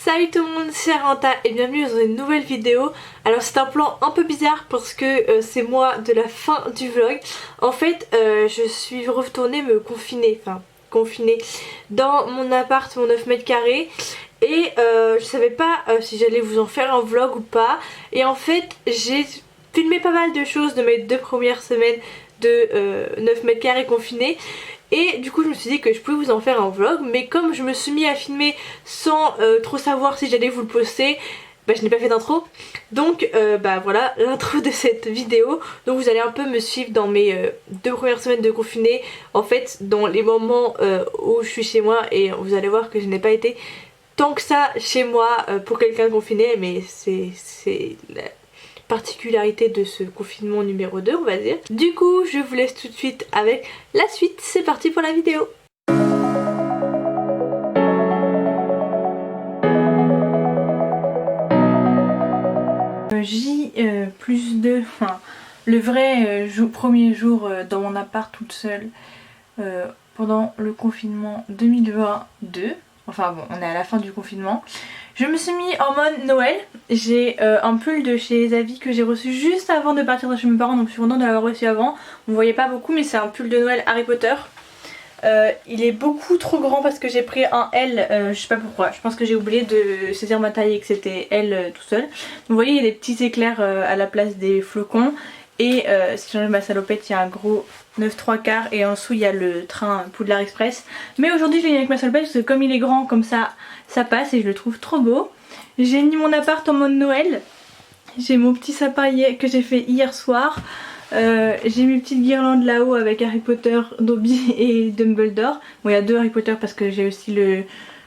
Salut tout le monde, c'est Ranta et bienvenue dans une nouvelle vidéo. Alors c'est un plan un peu bizarre parce que c'est moi de la fin du vlog. En fait je suis retournée me confiner, dans mon appart, mon 9 mètres carrés. Et je savais pas si j'allais vous en faire un vlog ou pas. Et en fait j'ai filmé pas mal de choses de mes 2 premières semaines de 9 mètres carrés confinés. Et du coup je me suis dit que je pouvais vous en faire un vlog, mais comme je me suis mis à filmer sans trop savoir si j'allais vous le poster, bah je n'ai pas fait d'intro. Donc bah voilà l'intro de cette vidéo. Donc vous allez un peu me suivre dans mes 2 premières semaines de confiné. En fait dans les moments où je suis chez moi, et vous allez voir que je n'ai pas été tant que ça chez moi pour quelqu'un de confiné. Mais c'est la particularité de ce confinement numéro 2 on va dire. Du coup je vous laisse tout de suite avec la suite, c'est parti pour la vidéo. J+2, enfin le vrai premier jour dans mon appart toute seule pendant le confinement 2022. Enfin bon, on est à la fin du confinement. Je me suis mis en mode Noël. J'ai un pull de chez Zavi que j'ai reçu juste avant de partir de chez mes parents, donc je suis contente de l'avoir reçu avant. On ne voyait pas beaucoup, mais c'est un pull de Noël Harry Potter. Il est beaucoup trop grand parce que j'ai pris un L, je sais pas pourquoi. Je pense que j'ai oublié de saisir ma taille et que c'était L tout seul. Donc vous voyez, il y a des petits éclairs à la place des flocons. Et si j'enlève ma salopette, il y a un gros 9/3 et en dessous il y a le train Poudlard Express. Mais aujourd'hui je viens avec ma salopette parce que comme il est grand comme ça passe et je le trouve trop beau. J'ai mis mon appart en mode Noël. J'ai mon petit sapin que j'ai fait hier soir. J'ai mes petites guirlandes là-haut avec Harry Potter, Dobby et Dumbledore. Bon, il y a 2 Harry Potter parce que j'ai aussi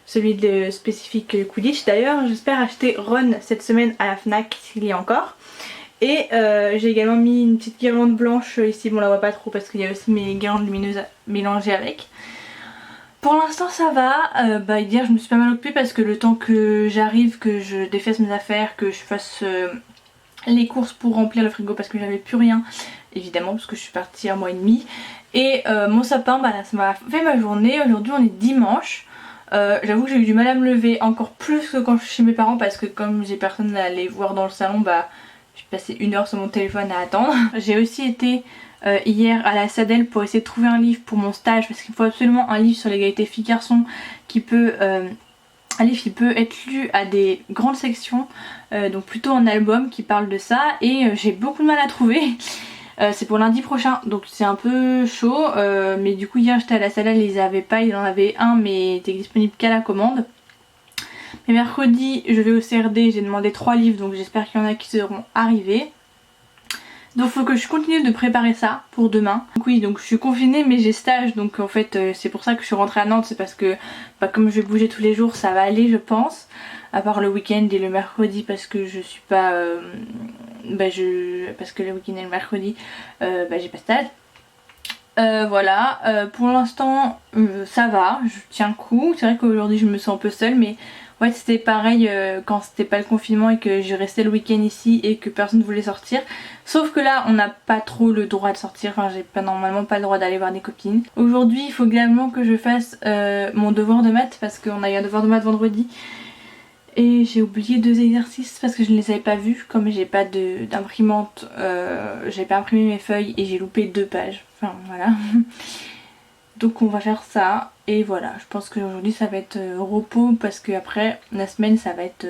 celui de spécifique Quidditch. D'ailleurs j'espère acheter Ron cette semaine à la Fnac s'il y a encore. Et j'ai également mis une petite guirlande blanche ici, bon on la voit pas trop parce qu'il y a aussi mes guirlandes lumineuses mélangées avec. Pour l'instant ça va, bah hier je me suis pas mal occupée parce que le temps que j'arrive, que je défaisse mes affaires, que je fasse les courses pour remplir le frigo parce que j'avais plus rien, évidemment parce que je suis partie 1 mois et demi. Et mon sapin, bah là ça m'a fait ma journée. Aujourd'hui on est dimanche. J'avoue que j'ai eu du mal à me lever, encore plus que quand je suis chez mes parents parce que comme j'ai personne à aller voir dans le salon, bah j'ai passé 1 heure sur mon téléphone à attendre. J'ai aussi été hier à la Sadel pour essayer de trouver un livre pour mon stage parce qu'il faut absolument un livre sur l'égalité filles-garçons qui peut... un livre qui peut être lu à des grandes sections, donc plutôt en album qui parle de ça, et j'ai beaucoup de mal à trouver. C'est pour lundi prochain donc c'est un peu chaud, mais du coup hier j'étais à la Sadel, ils avaient pas, il en avait un mais il était disponible qu'à la commande. Mais mercredi je vais au CRD, j'ai demandé 3 livres donc j'espère qu'il y en a qui seront arrivés. Donc faut que je continue de préparer ça pour demain. Donc oui, donc je suis confinée mais j'ai stage, donc en fait c'est pour ça que je suis rentrée à Nantes. C'est parce que bah, comme je vais bouger tous les jours ça va aller je pense. À part le week-end et le mercredi parce que je suis pas... parce que le week-end et le mercredi j'ai pas stage. Voilà, pour l'instant ça va, je tiens le coup. C'est vrai qu'aujourd'hui je me sens un peu seule, mais ouais c'était pareil quand c'était pas le confinement et que je restais le week-end ici et que personne ne voulait sortir. Sauf que là on n'a pas trop le droit de sortir, enfin j'ai normalement pas le droit d'aller voir des copines. Aujourd'hui il faut également que je fasse mon devoir de maths parce qu'on a eu un devoir de maths vendredi. Et j'ai oublié 2 exercices parce que je ne les avais pas vus. Comme j'ai pas d'imprimante, j'ai pas imprimé mes feuilles et j'ai loupé 2 pages. Enfin voilà. Donc on va faire ça. Et voilà, je pense qu'aujourd'hui ça va être repos parce que après la semaine ça va être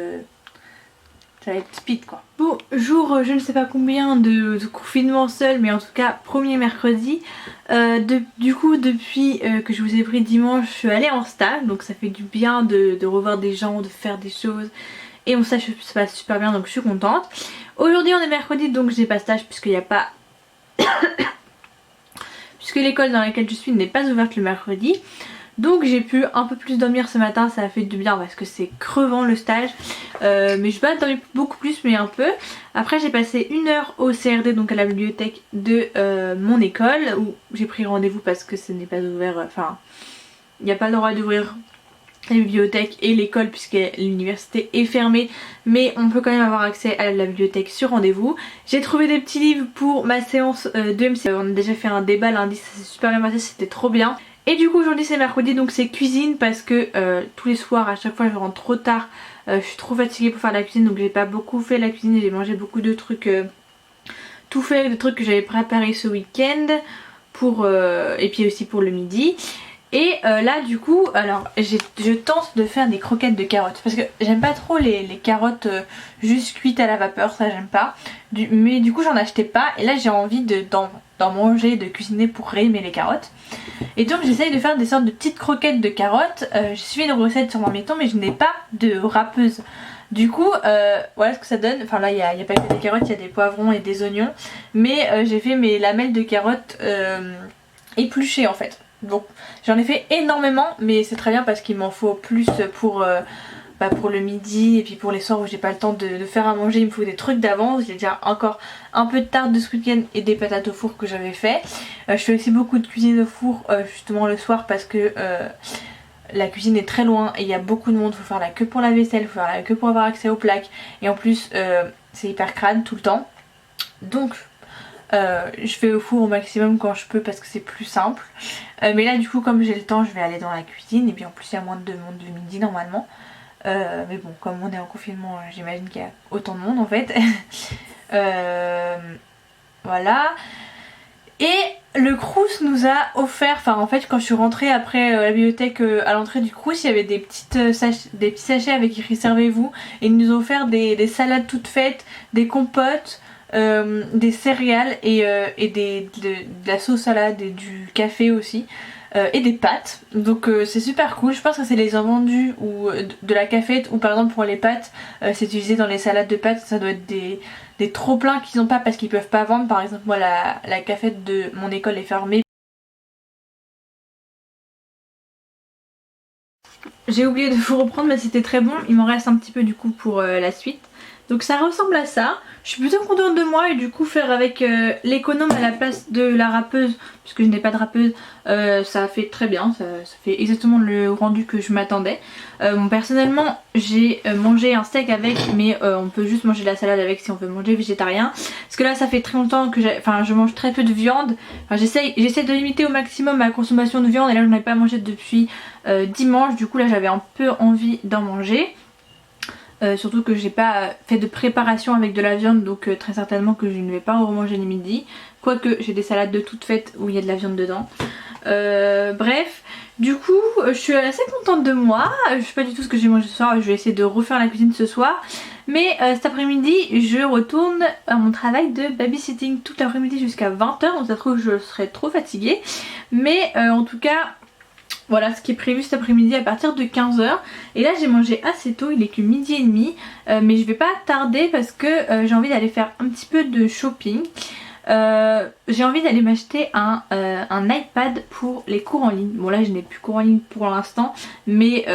speed quoi. Bon, jour je ne sais pas combien de confinement seul, mais en tout cas premier mercredi. Du coup depuis que je vous ai pris dimanche, je suis allée en stage, donc ça fait du bien de revoir des gens, de faire des choses. Et mon stage se passe super bien donc je suis contente. Aujourd'hui on est mercredi donc j'ai pas stage puisqu'il n'y a pas... puisque l'école dans laquelle je suis n'est pas ouverte le mercredi. Donc j'ai pu un peu plus dormir ce matin, ça a fait du bien parce que c'est crevant le stage. Mais je vais pas dormir beaucoup plus mais un peu. Après j'ai passé 1 heure au CRD, donc à la bibliothèque de mon école, où j'ai pris rendez-vous parce que ce n'est pas ouvert, enfin il n'y a pas le droit d'ouvrir la bibliothèque et l'école puisque l'université est fermée, mais on peut quand même avoir accès à la bibliothèque sur rendez-vous. J'ai trouvé des petits livres pour ma séance de MC. On a déjà fait un débat lundi, ça s'est super bien passé, c'était trop bien. Et du coup aujourd'hui c'est mercredi, donc c'est cuisine parce que tous les soirs à chaque fois je rentre trop tard, je suis trop fatiguée pour faire la cuisine, donc j'ai pas beaucoup fait la cuisine et j'ai mangé beaucoup de trucs tout fait, des trucs que j'avais préparé ce week-end et puis aussi pour le midi. Et là du coup alors je tente de faire des croquettes de carottes parce que j'aime pas trop les carottes juste cuites à la vapeur, ça j'aime pas, mais du coup j'en achetais pas et là j'ai envie d'en manger, de cuisiner pour réaimer les carottes. Et donc j'essaye de faire des sortes de petites croquettes de carottes. J'ai suivi une recette sur Marmiton mais je n'ai pas de râpeuse. Du coup voilà ce que ça donne. Enfin là il n'y a pas que des carottes, il y a des poivrons et des oignons. Mais j'ai fait mes lamelles de carottes épluchées en fait. Donc j'en ai fait énormément mais c'est très bien parce qu'il m'en faut plus pour le midi et puis pour les soirs où j'ai pas le temps de faire à manger. Il me faut des trucs d'avance. J'ai déjà encore un peu de tarte de ce week-end et des patates au four que j'avais fait. Je fais aussi beaucoup de cuisine au four justement le soir parce que la cuisine est très loin et il y a beaucoup de monde. Faut faire la queue pour la vaisselle, faut faire la queue pour avoir accès aux plaques et en plus c'est hyper crade tout le temps. Donc je fais au four au maximum quand je peux parce que c'est plus simple. Mais là du coup comme j'ai le temps je vais aller dans la cuisine et puis en plus il y a moins de monde le midi normalement. Mais bon comme on est en confinement j'imagine qu'il y a autant de monde en fait. Voilà. Et le Crous nous a offert, enfin en fait quand je suis rentrée après la bibliothèque à l'entrée du Crous, il y avait des petits sachets avec écrit servez-vous et ils nous ont offert des salades toutes faites, des compotes, des céréales et de la sauce salade et du café aussi. Et des pâtes, donc c'est super cool. Je pense que c'est les invendus ou de la cafette ou par exemple pour les pâtes c'est utilisé dans les salades de pâtes. Ça doit être des trop pleins qu'ils n'ont pas parce qu'ils peuvent pas vendre. Par exemple moi la cafette de mon école est fermée. J'ai oublié de vous reprendre mais c'était très bon. Il m'en reste un petit peu du coup pour la suite. Donc ça ressemble à ça. Je suis plutôt contente de moi et du coup faire avec l'économe à la place de la râpeuse, puisque je n'ai pas de râpeuse, ça fait très bien, ça fait exactement le rendu que je m'attendais. Bon, personnellement j'ai mangé un steak avec, mais on peut juste manger de la salade avec si on veut manger végétarien. Parce que là ça fait très longtemps que je mange très peu de viande. Enfin, j'essaie de limiter au maximum ma consommation de viande et là je n'en ai pas mangé depuis dimanche. Du coup là j'avais un peu envie d'en manger. Surtout que j'ai pas fait de préparation avec de la viande, donc très certainement que je ne vais pas en remanger le midi. Quoique j'ai des salades de toutes faites où il y a de la viande dedans. Bref, du coup je suis assez contente de moi. Je sais pas du tout ce que j'ai mangé ce soir, je vais essayer de refaire la cuisine ce soir. Mais cet après-midi je retourne à mon travail de babysitting toute l'après-midi jusqu'à 20 h. Donc ça se trouve que je serai trop fatiguée. Mais en tout cas voilà ce qui est prévu cet après-midi à partir de 15 h. Et là j'ai mangé assez tôt, il est que midi et demi. Mais je vais pas tarder parce que j'ai envie d'aller faire un petit peu de shopping. J'ai envie d'aller m'acheter un iPad pour les cours en ligne. Bon là je n'ai plus cours en ligne pour l'instant. Mais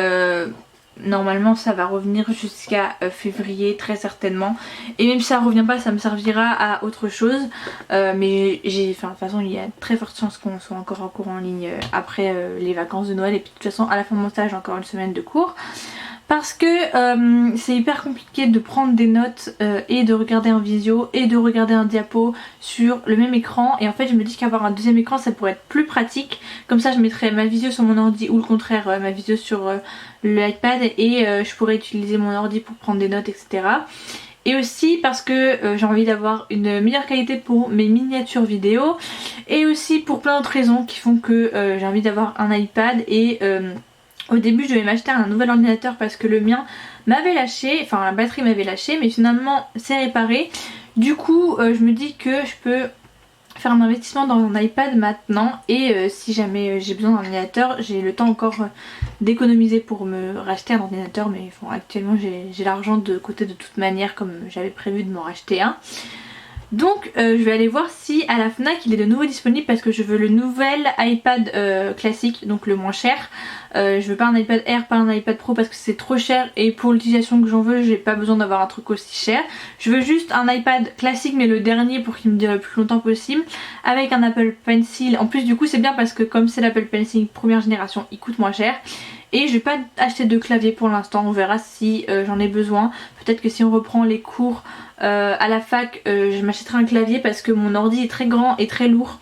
normalement ça va revenir jusqu'à février très certainement. Et même si ça revient pas ça me servira à autre chose. Mais de toute façon il y a très forte chance qu'on soit encore en cours en ligne après les vacances de Noël. Et puis de toute façon à la fin de mon stage j'ai encore une semaine de cours. Parce que c'est hyper compliqué de prendre des notes et de regarder en visio et de regarder un diapo sur le même écran. Et en fait je me dis qu'avoir un deuxième écran ça pourrait être plus pratique. Comme ça je mettrais ma visio sur mon ordi ou le contraire ma visio sur l'iPad et je pourrais utiliser mon ordi pour prendre des notes etc. Et aussi parce que j'ai envie d'avoir une meilleure qualité pour mes miniatures vidéo. Et aussi pour plein d'autres raisons qui font que j'ai envie d'avoir un iPad et... au début je vais m'acheter un nouvel ordinateur parce que le mien m'avait lâché, enfin la batterie m'avait lâché mais finalement c'est réparé. Du coup je me dis que je peux faire un investissement dans un iPad maintenant et si jamais j'ai besoin d'un ordinateur j'ai le temps encore d'économiser pour me racheter un ordinateur. Mais bon, actuellement j'ai l'argent de côté de toute manière comme j'avais prévu de m'en racheter un. Donc je vais aller voir si à la Fnac il est de nouveau disponible parce que je veux le nouvel iPad classique, donc le moins cher. Je veux pas un iPad Air, pas un iPad Pro parce que c'est trop cher et pour l'utilisation que j'en veux j'ai pas besoin d'avoir un truc aussi cher. Je veux juste un iPad classique mais le dernier pour qu'il me dure le plus longtemps possible avec un Apple Pencil. En plus du coup c'est bien parce que comme c'est l'Apple Pencil première génération il coûte moins cher. Et je vais pas acheter de clavier pour l'instant, on verra si j'en ai besoin. Peut-être que si on reprend les cours à la fac, je m'achèterai un clavier parce que mon ordi est très grand et très lourd.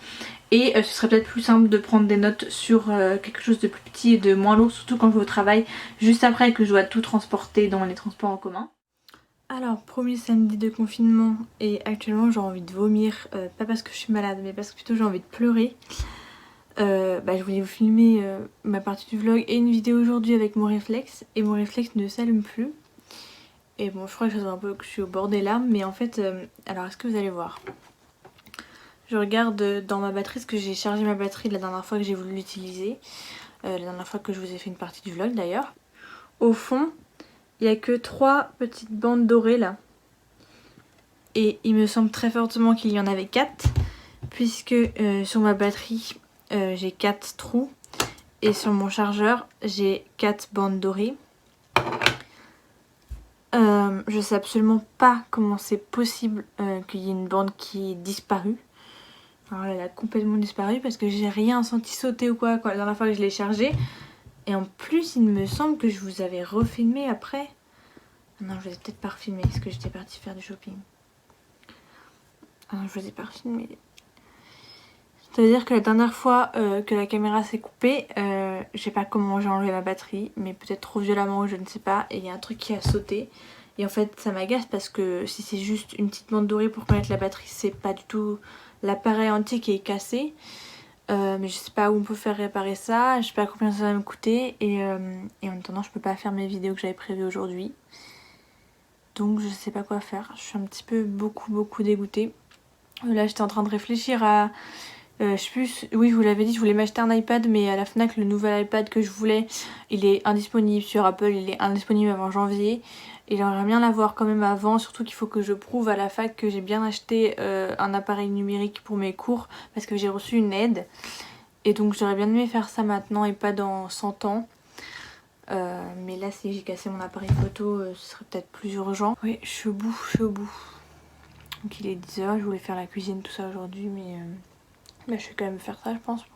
Et ce serait peut-être plus simple de prendre des notes sur quelque chose de plus petit et de moins lourd, surtout quand je vais au travail, juste après que je dois tout transporter dans les transports en commun. Alors, premier samedi de confinement et actuellement j'ai envie de vomir, pas parce que je suis malade mais parce que plutôt j'ai envie de pleurer. Je voulais vous filmer ma partie du vlog et une vidéo aujourd'hui avec mon réflexe et mon réflexe ne s'allume plus. Et bon, je crois que je un peu que je suis au bord des larmes, mais en fait, alors est-ce que vous allez voir? Je regarde dans ma batterie, parce que j'ai chargé ma batterie la dernière fois que j'ai voulu l'utiliser, la dernière fois que je vous ai fait une partie du vlog d'ailleurs. Au fond, il n'y a que 3 petites bandes dorées là. Et il me semble très fortement qu'il y en avait 4, puisque sur ma batterie j'ai 4 trous et sur mon chargeur j'ai 4 bandes dorées. Je sais absolument pas comment c'est possible qu'il y ait une bande qui est disparue. Alors elle a complètement disparu parce que j'ai rien senti sauter ou quoi la dernière fois que je l'ai chargée. Et en plus il me semble que je vous avais refilmé après. Ah non, je vous ai peut-être pas refilmé parce que j'étais partie faire du shopping. Ah non, je vous ai pas refilmé. Ça veut dire que la dernière fois que la caméra s'est coupée, je sais pas comment j'ai enlevé ma batterie, mais peut-être trop violemment ou je ne sais pas, et il y a un truc qui a sauté. Et en fait ça m'agace parce que si c'est juste une petite bande dorée pour connaître la batterie, c'est pas du tout l'appareil entier qui est cassé. Mais je sais pas où on peut faire réparer ça, je sais pas combien ça va me coûter, et en attendant je peux pas faire mes vidéos que j'avais prévues aujourd'hui. Donc je sais pas quoi faire, je suis un petit peu beaucoup dégoûtée. Là j'étais en train de réfléchir à... je sais plus, oui je vous l'avais dit, je voulais m'acheter un iPad, mais à la Fnac le nouvel iPad que je voulais, il est indisponible sur Apple, il est indisponible avant janvier. Et j'aimerais bien l'avoir quand même avant, surtout qu'il faut que je prouve à la fac que j'ai bien acheté un appareil numérique pour mes cours, parce que j'ai reçu une aide. Et donc j'aurais bien aimé faire ça maintenant et pas dans 100 ans. Mais là si j'ai cassé mon appareil photo, ce serait peut-être plus urgent. Oui, je suis au bout, Donc il est 10h, je voulais faire la cuisine tout ça aujourd'hui, mais là je vais quand même faire ça je pense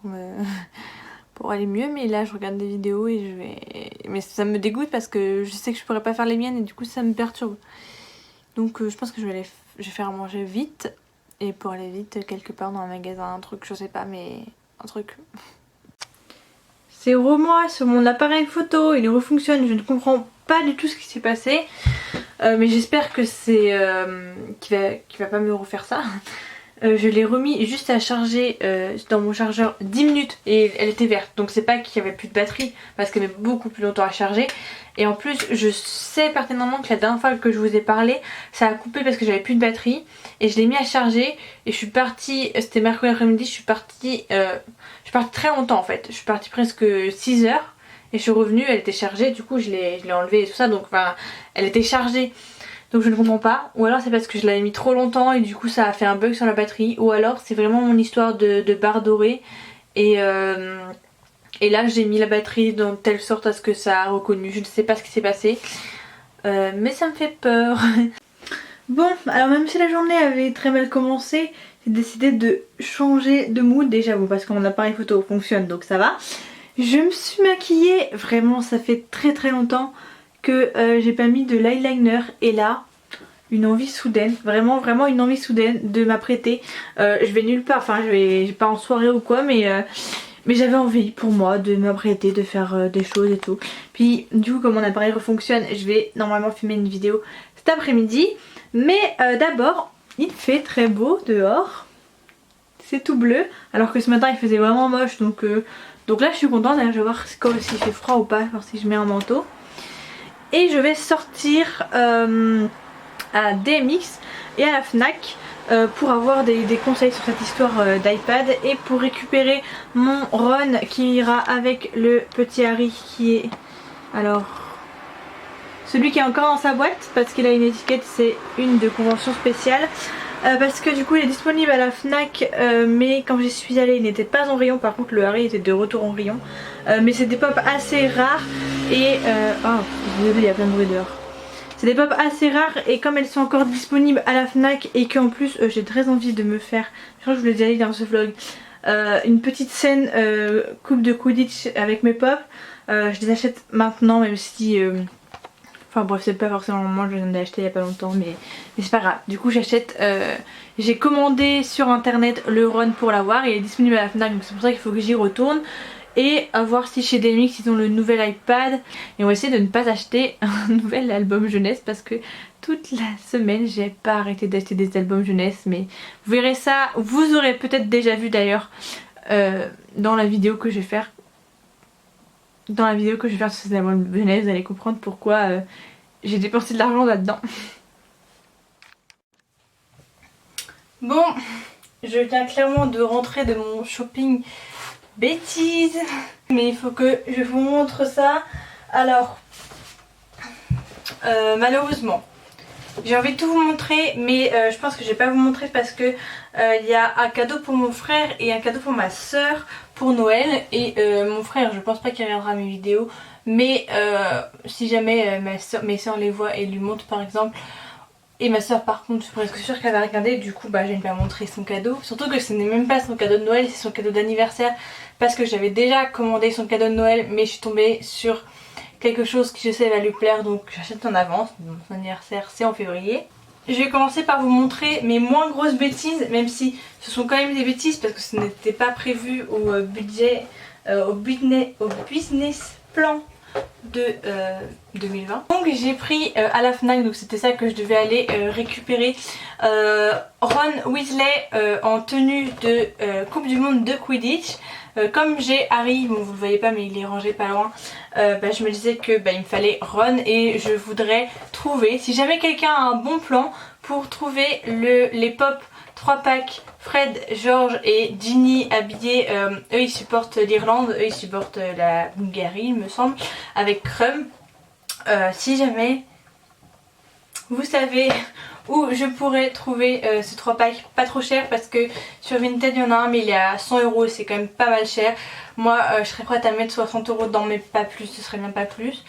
pour aller mieux. Mais là je regarde des vidéos et je vais... Mais ça me dégoûte parce que je sais que je pourrais pas faire les miennes et du coup ça me perturbe. Donc je pense que je vais faire à manger vite. Et pour aller vite quelque part dans un magasin, un truc, je sais pas, mais un truc. C'est moi sur mon appareil photo, il refonctionne, je ne comprends pas du tout ce qui s'est passé. Mais j'espère que c'est qu'il va pas me refaire ça. Je l'ai remis juste à charger dans mon chargeur 10 minutes et elle était verte. Donc c'est pas qu'il y avait plus de batterie parce qu'elle met beaucoup plus longtemps à charger. Et en plus je sais pertinemment que la dernière fois que je vous ai parlé, ça a coupé parce que j'avais plus de batterie. Et je l'ai mis à charger et je suis partie, c'était mercredi après-midi, je suis partie très longtemps en fait. Je suis partie presque 6 heures et je suis revenue, elle était chargée, du coup je l'ai enlevée et tout ça. Donc enfin elle était chargée. Donc je ne comprends pas, ou alors c'est parce que je l'avais mis trop longtemps et du coup ça a fait un bug sur la batterie, ou alors c'est vraiment mon histoire de barre dorée et là j'ai mis la batterie de telle sorte à ce que ça a reconnu, je ne sais pas ce qui s'est passé, mais ça me fait peur. Bon, alors même si la journée avait très mal commencé, j'ai décidé de changer de mood déjà, bon parce que mon appareil photo fonctionne donc ça va. Je me suis maquillée, vraiment ça fait très longtemps que j'ai pas mis de l'eyeliner et là une envie soudaine, vraiment une envie soudaine de m'apprêter. Je vais nulle part, enfin je vais pas en soirée ou quoi, mais j'avais envie pour moi de m'apprêter, de faire des choses et tout. Puis du coup comme mon appareil refonctionne, je vais normalement filmer une vidéo cet après-midi. Mais d'abord il fait très beau dehors, c'est tout bleu alors que ce matin il faisait vraiment moche, donc là je suis contente. D'ailleurs je vais voir s'il fait froid ou pas, voir si je mets un manteau. Et je vais sortir à DMX et à la Fnac pour avoir des conseils sur cette histoire d'iPad et pour récupérer mon Ron qui ira avec le petit Harry qui est... Alors... celui qui est encore dans sa boîte parce qu'il a une étiquette, c'est une de convention spéciale. Parce que du coup il est disponible à la Fnac mais quand j'y suis allée il n'était pas en rayon. Par contre le Harry était de retour en rayon, mais c'est des pop assez rares et oh désolé, il y a plein de bruit dehors. C'est des pop assez rares et comme elles sont encore disponibles à la Fnac et qu'en plus j'ai très envie de me faire, je crois que je vous l'ai déjà dit dans ce vlog, une petite scène coupe de Quidditch avec mes pop, je les achète maintenant même si Enfin bref, c'est pas forcément moi, je viens d'acheter il y a pas longtemps, mais c'est pas grave. Du coup j'achète, j'ai commandé sur internet le Ron pour l'avoir, il est disponible à la Fnac, donc c'est pour ça qu'il faut que j'y retourne. Et à voir si chez Demix ils ont le nouvel iPad. Et on va essayer de ne pas acheter un nouvel album jeunesse parce que toute la semaine j'ai pas arrêté d'acheter des albums jeunesse. Mais vous verrez ça, vous aurez peut-être déjà vu d'ailleurs dans la vidéo que je vais faire. Dans la vidéo que je vais faire sur ces albums jeunesse, vous allez comprendre pourquoi j'ai dépensé de l'argent là-dedans. Bon, je viens clairement de rentrer de mon shopping bêtise, mais il faut que je vous montre ça. Alors malheureusement j'ai envie de tout vous montrer, mais je pense que je vais pas vous montrer parce que il y a un cadeau pour mon frère et un cadeau pour ma soeur pour Noël. Et mon frère, je pense pas qu'il regardera mes vidéos, mais si jamais mes soeurs les voient et lui montrent par exemple, et ma soeur par contre je suis presque sûre qu'elle va regarder, du coup bah je vais lui montrer son cadeau. Surtout que ce n'est même pas son cadeau de Noël, c'est son cadeau d'anniversaire, parce que j'avais déjà commandé son cadeau de Noël, mais je suis tombée sur quelque chose qui je sais va lui plaire, donc j'achète en avance. Mon anniversaire c'est en février. Je vais commencer par vous montrer mes moins grosses bêtises, même si ce sont quand même des bêtises parce que ce n'était pas prévu au budget, au business plan de 2020. Donc j'ai pris à la Fnac, donc c'était ça que je devais aller récupérer, Ron Weasley en tenue de Coupe du Monde de Quidditch. Comme j'ai Harry, bon vous le voyez pas mais il est rangé pas loin, je me disais que il me fallait Ron et je voudrais trouver, si jamais quelqu'un a un bon plan pour trouver les pop 3 packs Fred, George et Ginny habillés, eux ils supportent l'Irlande, eux ils supportent la Bulgarie il me semble, avec Crumb. Si jamais vous savez où je pourrais trouver ces 3 packs pas trop cher, parce que sur Vinted il y en a un mais il est à 100 € et c'est quand même pas mal cher. Moi je serais prête à mettre 60 € dedans mais pas plus, ce serait bien pas plus.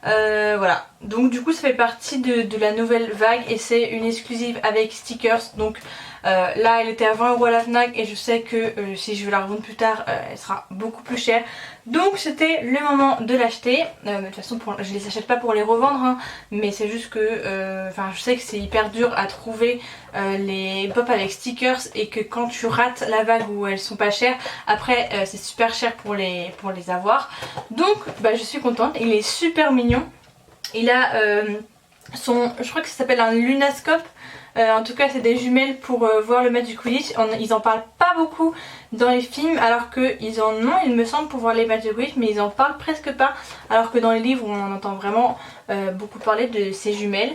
Voilà, donc du coup ça fait partie de la nouvelle vague et c'est une exclusive avec stickers. Donc là elle était à 20 € à la Fnac et je sais que si je veux la revendre plus tard elle sera beaucoup plus chère. Donc c'était le moment de l'acheter. De toute façon je les achète pas pour les revendre hein, mais c'est juste que je sais que c'est hyper dur à trouver les pop avec stickers et que quand tu rates la vague où elles sont pas chères, après c'est super cher pour les avoir. Donc je suis contente, il est super mignon. Il a je crois que ça s'appelle un lunascope. En tout cas c'est des jumelles pour voir le match du Quidditch. Ils en parlent pas beaucoup dans les films alors qu'ils en ont il me semble pour voir les matchs de Quidditch, mais ils en parlent presque pas, alors que dans les livres on en entend vraiment beaucoup parler de ces jumelles.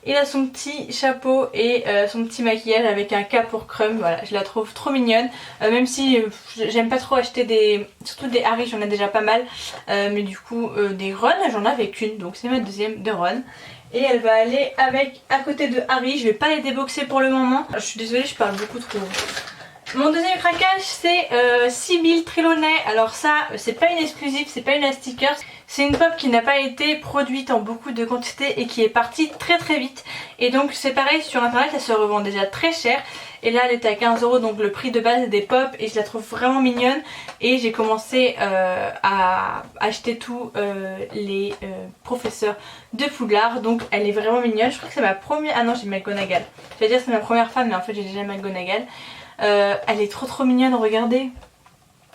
Il a son petit chapeau et son petit maquillage avec un cap pour Crumb, voilà, je la trouve trop mignonne. Même si j'aime pas trop acheter surtout des Harry, j'en ai déjà pas mal, mais du coup des Ron j'en avais qu'une, donc c'est ma deuxième de Ron. Et elle va aller avec à côté de Harry, je vais pas les déboxer pour le moment. Je suis désolée, je parle beaucoup trop. Mon deuxième craquage c'est Sibylle Trelawney. Alors ça c'est pas une exclusive, c'est pas une sticker, c'est une pop qui n'a pas été produite en beaucoup de quantité et qui est partie très très vite. Et donc c'est pareil, sur internet elle se revend déjà très cher. Et là elle était à 15 €, donc le prix de base des pop, et je la trouve vraiment mignonne. Et j'ai commencé à acheter tous les professeurs de Poudlard, donc elle est vraiment mignonne. Je crois que c'est ma première, ah non j'ai McGonagall, je vais dire c'est ma première femme mais en fait j'ai déjà McGonagall. Elle est trop mignonne, regardez,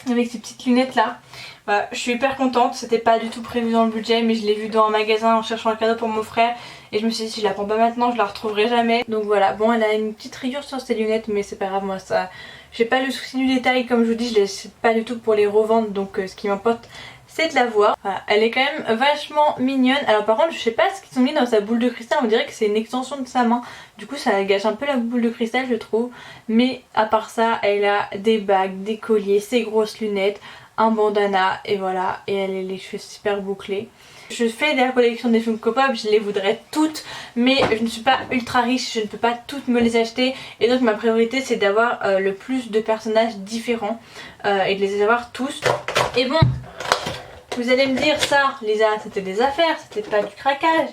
avec ces petites lunettes là. Voilà, je suis hyper contente, c'était pas du tout prévu dans le budget mais je l'ai vue dans un magasin en cherchant un cadeau pour mon frère et je me suis dit si je la prends pas maintenant je la retrouverai jamais. Donc voilà, bon elle a une petite rayure sur ses lunettes mais c'est pas grave, moi ça, j'ai pas le souci du détail, comme je vous dis je l'achète pas du tout pour les revendre, donc ce qui m'importe c'est de la voir. Voilà, elle est quand même vachement mignonne. Alors par contre je sais pas ce qu'ils ont mis dans sa boule de cristal, on dirait que c'est une extension de sa main, du coup ça gâche un peu la boule de cristal je trouve. Mais à part ça elle a des bagues, des colliers, ses grosses lunettes, un bandana et voilà, et elle a les cheveux super bouclés. Je fais des collections des Funko Pop, je les voudrais toutes mais je ne suis pas ultra riche, je ne peux pas toutes me les acheter et donc ma priorité c'est d'avoir le plus de personnages différents et de les avoir tous. Et bon, vous allez me dire ça Lisa c'était des affaires, c'était pas du craquage.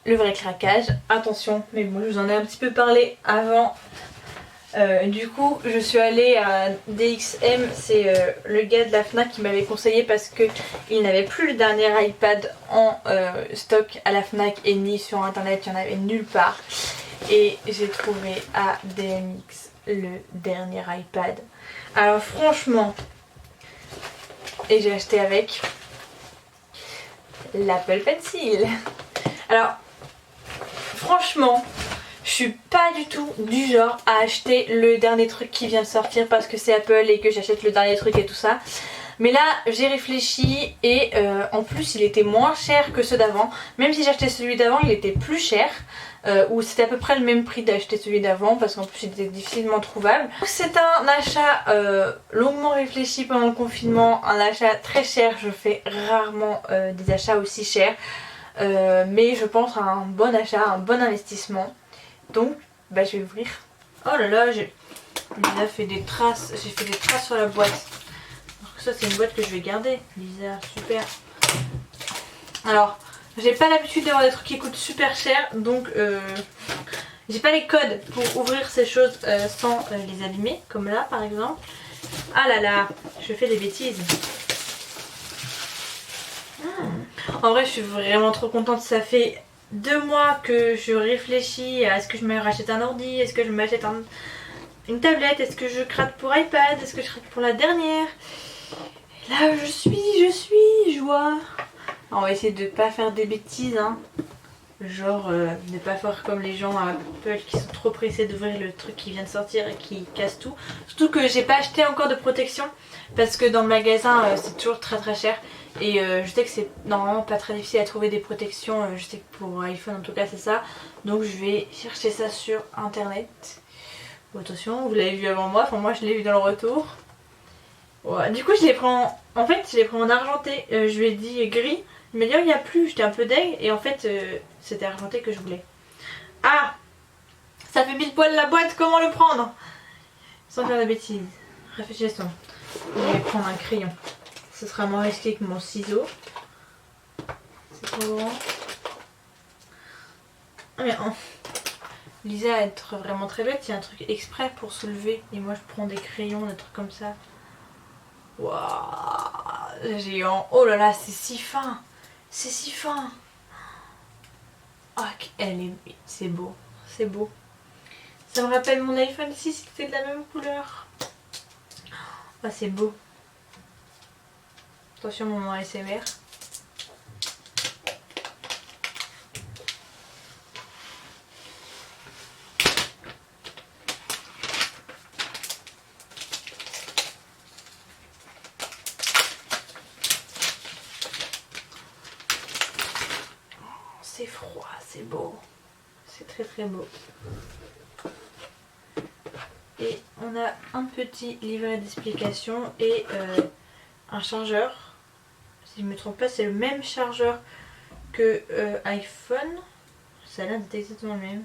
Le vrai craquage, attention, mais bon je vous en ai un petit peu parlé avant Du coup je suis allée à DXM, c'est le gars de la FNAC qui m'avait conseillé parce que il n'avait plus le dernier iPad en stock à la FNAC et ni sur internet, il n'y en avait nulle part. Et j'ai trouvé à DMX le dernier iPad. Alors franchement, et j'ai acheté avec l'Apple Pencil. Alors franchement, je suis pas du tout du genre à acheter le dernier truc qui vient de sortir parce que c'est Apple et que j'achète le dernier truc et tout ça. Mais là j'ai réfléchi et en plus il était moins cher que ceux d'avant. Même si j'achetais celui d'avant il était plus cher. Ou c'était à peu près le même prix d'acheter celui d'avant parce qu'en plus il était difficilement trouvable. C'est un achat longuement réfléchi pendant le confinement, un achat très cher. Je fais rarement des achats aussi chers. Mais je pense à un bon achat, un bon investissement. Donc bah, je vais ouvrir. Oh là là, j'ai fait des traces. J'ai fait des traces sur la boîte. Alors que ça c'est une boîte que je vais garder. Lisa, super. Alors, j'ai pas l'habitude d'avoir des trucs qui coûtent super cher. Donc j'ai pas les codes pour ouvrir ces choses sans les abîmer. Comme là par exemple. Ah là là, je fais des bêtises. En vrai je suis vraiment trop contente. Ça fait 2 mois que je réfléchis à est-ce que je me rachète un ordi, est-ce que je m'achète une tablette, est-ce que je craque pour iPad, est-ce que je craque pour la dernière. Et là je suis joie. Alors, on va essayer de pas faire des bêtises hein. Genre ne pas faire comme les gens à Apple qui sont trop pressés d'ouvrir le truc qui vient de sortir et qui cassent tout. Surtout que j'ai pas acheté encore de protection parce que dans le magasin c'est toujours très très cher. Et je sais que c'est normalement pas très difficile à trouver des protections, je sais que pour iPhone en tout cas c'est ça. Donc je vais chercher ça sur internet. Bon, attention, vous l'avez vu avant moi, enfin moi je l'ai vu dans le retour. Ouais, du coup je l'ai pris en fait je l'ai pris en argenté, je lui ai dit gris. Il m'a dit oh, il n'y a plus, j'étais un peu deg et en fait c'était argenté que je voulais. Ah, ça fait 1000 poils la boîte, comment le prendre? Sans faire de bêtises. Réfléchissons. Je vais prendre un crayon. Ce sera moins risqué que mon ciseau. C'est trop grand. Ah mais Lisa à être vraiment très bête, il y a un truc exprès pour soulever. Et moi je prends des crayons, des trucs comme ça. Waouh, géant. Oh là là, c'est si fin. C'est si fin. Ah, c'est beau. C'est beau. Ça me rappelle mon iPhone 6 qui était de la même couleur. Ah, c'est beau. Attention, moment ASMR. C'est froid, c'est beau. C'est très très beau. Et on a un petit livret d'explication et un chargeur. Si je ne me trompe pas, c'est le même chargeur que iPhone. Ça a l'air d'être exactement le même.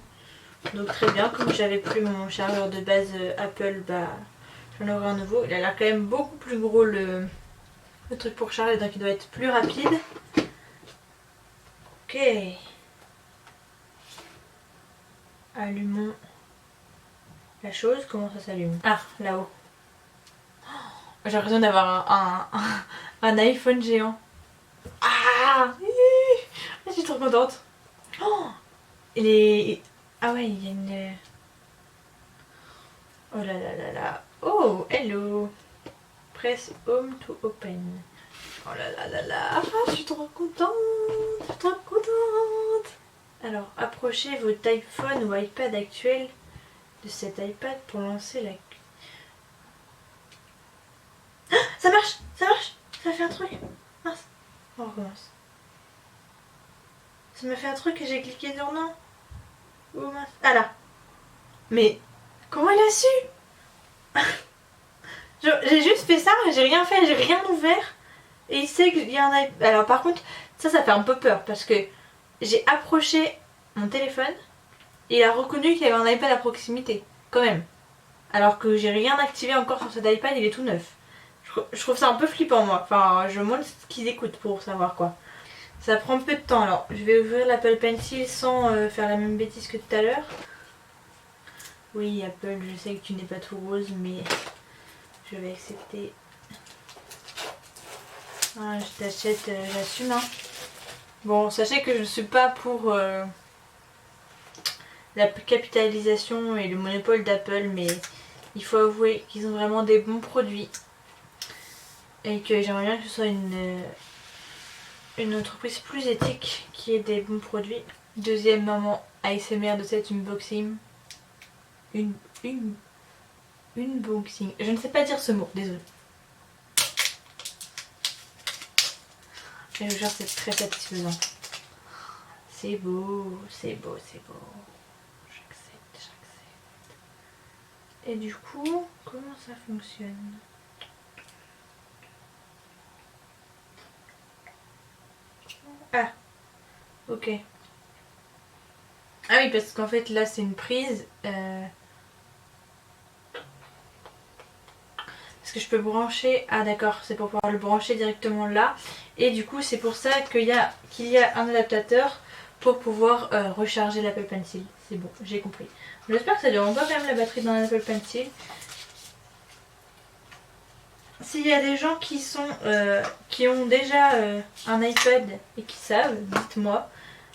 Donc très bien, comme j'avais pris mon chargeur de base Apple, bah j'en aurai un nouveau. Il a l'air quand même beaucoup plus gros le truc pour charger, donc il doit être plus rapide. Ok. Allumons la chose. Comment ça s'allume? Ah, là-haut. J'ai l'impression d'avoir un iPhone géant. Ah, je suis trop contente. Oh, ah ouais, il y a une... Oh là là là là. Oh, hello. Press home to open. Oh là là là là. Ah, je suis trop contente. Je suis trop contente. Alors, approchez votre iPhone ou iPad actuel de cet iPad pour lancer la... Ah, ça marche. Ça fait un truc. Mince. On recommence. Ça m'a fait un truc et j'ai cliqué sur non. Oh mince. Ah là. Mais comment il a su? J'ai juste fait ça, j'ai rien fait, j'ai rien ouvert. Et il sait qu'il y a un iPad. Alors par contre, ça fait un peu peur parce que j'ai approché mon téléphone et il a reconnu qu'il y avait un iPad à proximité. Quand même. Alors que j'ai rien activé encore sur cet iPad, il est tout neuf. Je trouve ça un peu flippant moi. Enfin, je me demande ce qu'ils écoutent pour savoir quoi. Ça prend un peu de temps alors. Je vais ouvrir l'Apple Pencil sans faire la même bêtise que tout à l'heure. Oui, Apple, je sais que tu n'es pas tout rose, mais je vais accepter. Ah, je t'achète, j'assume. Hein. Bon, sachez que je ne suis pas pour la capitalisation et le monopole d'Apple, mais il faut avouer qu'ils ont vraiment des bons produits. Et que j'aimerais bien que ce soit une entreprise plus éthique qui ait des bons produits. Deuxième moment ASMR de cet unboxing. Unboxing. Je ne sais pas dire ce mot, désolé. Mais je jure, c'est très satisfaisant. C'est beau, c'est beau, c'est beau. J'accepte, j'accepte. Et du coup, comment ça fonctionne? Ah, ok. Ah oui, parce qu'en fait là c'est une prise. Parce que je peux brancher. Ah d'accord, c'est pour pouvoir le brancher directement là. Et du coup c'est pour ça qu'il y a un adaptateur pour pouvoir recharger l'Apple Pencil. C'est bon, j'ai compris. J'espère que ça dure pas quand même la batterie dans l'Apple Pencil. S'il y a des gens qui ont déjà un iPad et qui savent, dites-moi.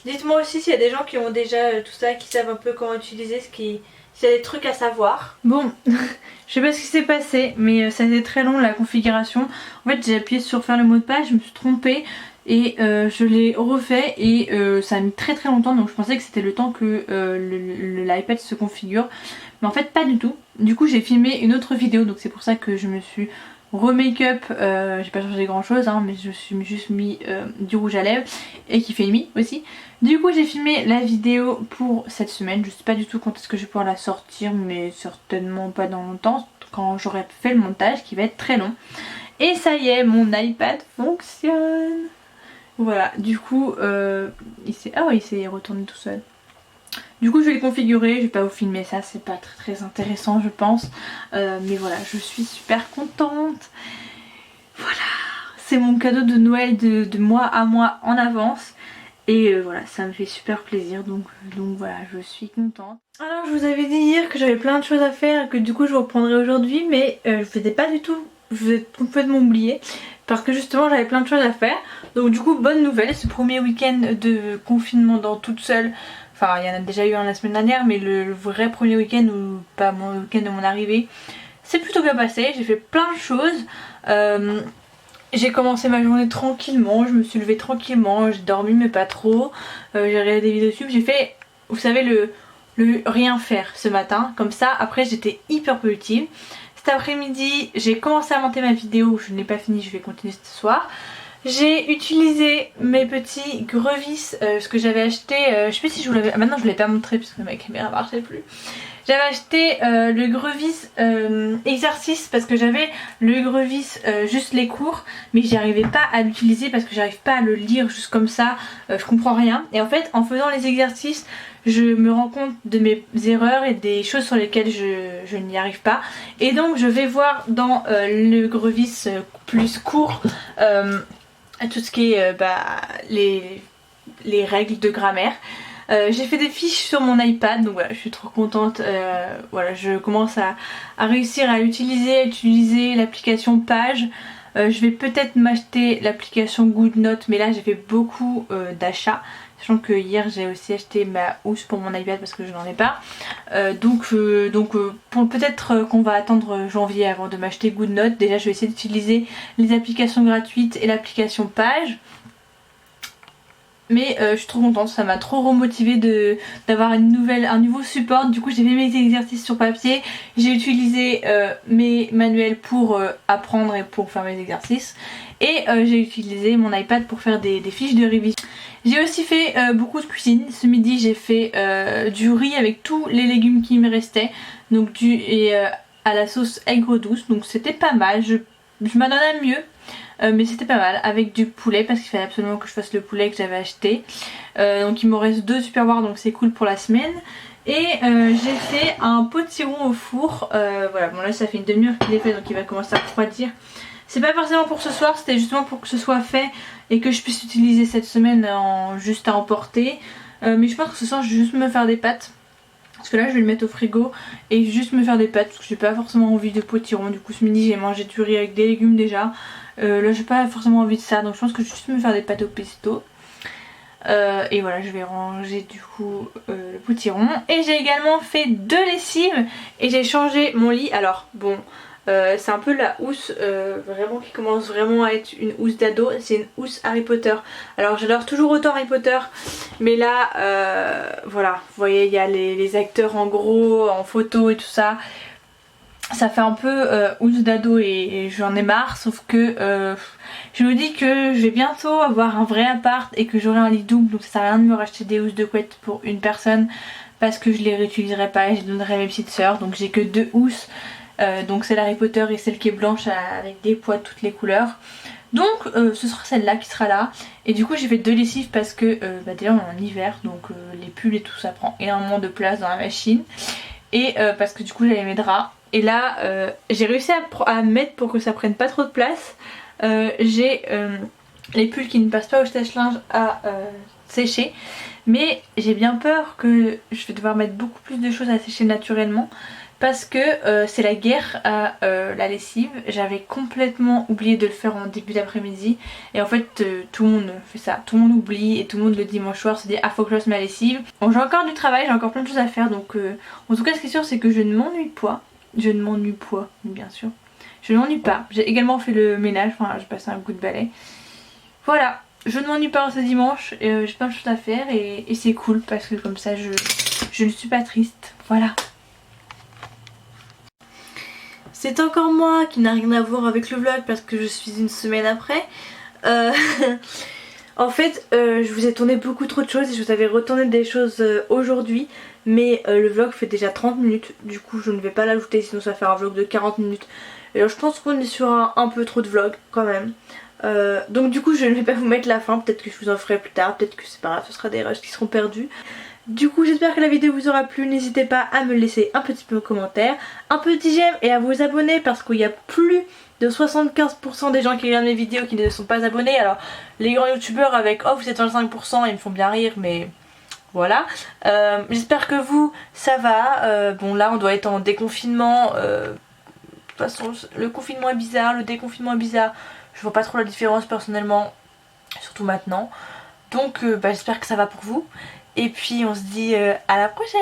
Dites-moi aussi s'il y a des gens qui ont déjà tout ça, qui savent un peu comment utiliser, s'il y a des trucs à savoir. Bon, je sais pas ce qui s'est passé, mais ça a été très long la configuration. En fait j'ai appuyé sur faire le mot de passe, je me suis trompée et je l'ai refait et ça a mis très très longtemps, donc je pensais que c'était le temps que l'iPad se configure. Mais en fait pas du tout. Du coup j'ai filmé une autre vidéo, donc c'est pour ça que je me suis remake-up, j'ai pas changé grand chose hein, mais je suis juste mis du rouge à lèvres et qui fait nuit aussi. Du coup j'ai filmé la vidéo pour cette semaine, je sais pas du tout quand est-ce que je vais pouvoir la sortir, mais certainement pas dans longtemps, quand j'aurai fait le montage qui va être très long. Et ça y est, mon iPad fonctionne. Voilà, du coup il s'est retourné tout seul. Du coup je vais le configurer, je vais pas vous filmer ça, c'est pas très intéressant je pense. Mais voilà, je suis super contente. Voilà, c'est mon cadeau de Noël de mois à mois en avance. Et voilà, ça me fait super plaisir, donc voilà, je suis contente. Alors je vous avais dit hier que j'avais plein de choses à faire et que du coup je reprendrai aujourd'hui, mais je faisais pas du tout, je vous ai complètement oublié. Parce que justement j'avais plein de choses à faire. Donc du coup bonne nouvelle, ce premier week-end de confinement dans toute seule. Enfin il y en a déjà eu un la semaine dernière, mais le vrai premier week-end, ou pas mon week-end de mon arrivée, c'est plutôt bien passé, j'ai fait plein de choses. J'ai commencé ma journée tranquillement, je me suis levée tranquillement, j'ai dormi mais pas trop. J'ai regardé des vidéos YouTube, j'ai fait, vous savez, le rien faire ce matin. Comme ça, après j'étais hyper productive. Cet après-midi, j'ai commencé à monter ma vidéo, je n'ai pas fini, je vais continuer ce soir. J'ai utilisé mes petits grevis, ce que j'avais acheté, je sais pas si je vous l'avais... Maintenant je ne l'ai pas montré puisque ma caméra ne marchait plus. J'avais acheté le grevis exercice parce que j'avais le grevis juste les cours, mais j'y arrivais pas à l'utiliser parce que j'arrive pas à le lire juste comme ça, je comprends rien. Et en fait en faisant les exercices je me rends compte de mes erreurs et des choses sur lesquelles je n'y arrive pas. Et donc je vais voir dans le grevis plus court tout ce qui est les règles de grammaire. J'ai fait des fiches sur mon iPad, donc voilà, je suis trop contente. Voilà, je commence à réussir à utiliser l'application Page. Je vais peut-être m'acheter l'application GoodNote, mais là j'ai fait beaucoup d'achats. Sachant que hier j'ai aussi acheté ma housse pour mon iPad parce que je n'en ai pas. Donc peut-être qu'on va attendre janvier avant de m'acheter GoodNote. Déjà je vais essayer d'utiliser les applications gratuites et l'application Page. Mais je suis trop contente, ça m'a trop remotivée d'avoir un nouveau support. Du coup j'ai fait mes exercices sur papier, j'ai utilisé mes manuels pour apprendre et pour faire mes exercices. Et j'ai utilisé mon iPad pour faire des fiches de révision. J'ai aussi fait beaucoup de cuisine. Ce midi j'ai fait du riz avec tous les légumes qui me restaient. Donc à la sauce aigre douce, donc c'était pas mal, je m'attendais à mieux. Mais c'était pas mal, avec du poulet parce qu'il fallait absolument que je fasse le poulet que j'avais acheté. Donc il me reste 2 superboires, donc c'est cool pour la semaine. Et j'ai fait un potiron au four. Voilà, bon là ça fait une demi-heure qu'il est fait, donc il va commencer à refroidir. C'est pas forcément pour ce soir, c'était justement pour que ce soit fait et que je puisse utiliser cette semaine juste à emporter. Mais je pense que ce soir je vais juste me faire des pâtes. Parce que là je vais le mettre au frigo et juste me faire des pâtes parce que j'ai pas forcément envie de potiron. Du coup ce midi j'ai mangé du riz avec des légumes déjà. Là j'ai pas forcément envie de ça, donc je pense que je vais juste me faire des pâtes au pesto. Et voilà, je vais ranger du coup le potiron. Et j'ai également fait 2 lessives et j'ai changé mon lit. Alors bon, c'est un peu la housse vraiment qui commence vraiment à être une housse d'ado. C'est une housse Harry Potter. Alors j'adore toujours autant Harry Potter, mais là voilà, vous voyez il y a les acteurs en gros, en photo et tout ça. Ça fait un peu housse d'ado et j'en ai marre, sauf que je me dis que je vais bientôt avoir un vrai appart et que j'aurai un lit double, donc ça sert à rien de me racheter des housses de couette pour une personne parce que je les réutiliserai pas et je les donnerai à mes petites sœurs. Donc j'ai que 2 housses, donc celle Harry Potter et celle qui est blanche avec des pois de toutes les couleurs. Donc ce sera celle-là qui sera là. Et du coup j'ai fait 2 lessives parce que déjà on est en hiver, donc les pulls et tout ça prend énormément de place dans la machine. Et parce que du coup j'avais mes draps. Et là j'ai réussi à mettre pour que ça prenne pas trop de place. J'ai les pulls qui ne passent pas au sèche-linge à sécher. Mais j'ai bien peur que je vais devoir mettre beaucoup plus de choses à sécher naturellement. Parce que c'est la guerre à la lessive. J'avais complètement oublié de le faire en début d'après-midi. Et en fait tout le monde fait ça. Tout le monde oublie et tout le monde le dimanche soir se dit ah faut que je fasse ma lessive. Bon j'ai encore du travail, j'ai encore plein de choses à faire. Donc en tout cas ce qui est sûr c'est que je ne m'ennuie pas. Je ne m'ennuie pas bien sûr. Je ne m'ennuie pas. J'ai également fait le ménage, enfin j'ai passé un coup de balai. Voilà, je ne m'ennuie pas ce dimanche. J'ai plein de choses à faire et c'est cool parce que comme ça je ne suis pas triste. Voilà. C'est encore moi qui n'a rien à voir avec le vlog parce que je suis une semaine après. En fait je vous ai tourné beaucoup trop de choses et je vous avais retourné des choses aujourd'hui. Mais le vlog fait déjà 30 minutes. Du coup je ne vais pas l'ajouter sinon ça va faire un vlog de 40 minutes. Et alors je pense qu'on est sur un peu trop de vlog quand même. Donc du coup je ne vais pas vous mettre la fin. Peut-être que je vous en ferai plus tard. Peut-être que c'est pas grave, ce sera des rushs qui seront perdus. Du coup j'espère que la vidéo vous aura plu, n'hésitez pas à me laisser un petit peu en commentaire, un petit j'aime et à vous abonner parce qu'il y a plus de 75% des gens qui regardent mes vidéos qui ne sont pas abonnés. Alors les grands youtubeurs avec oh vous êtes 25% ils me font bien rire mais voilà. J'espère que vous ça va, bon là on doit être en déconfinement, de toute façon le confinement est bizarre, le déconfinement est bizarre, je vois pas trop la différence personnellement, surtout maintenant. Donc j'espère que ça va pour vous. Et puis on se dit à la prochaine.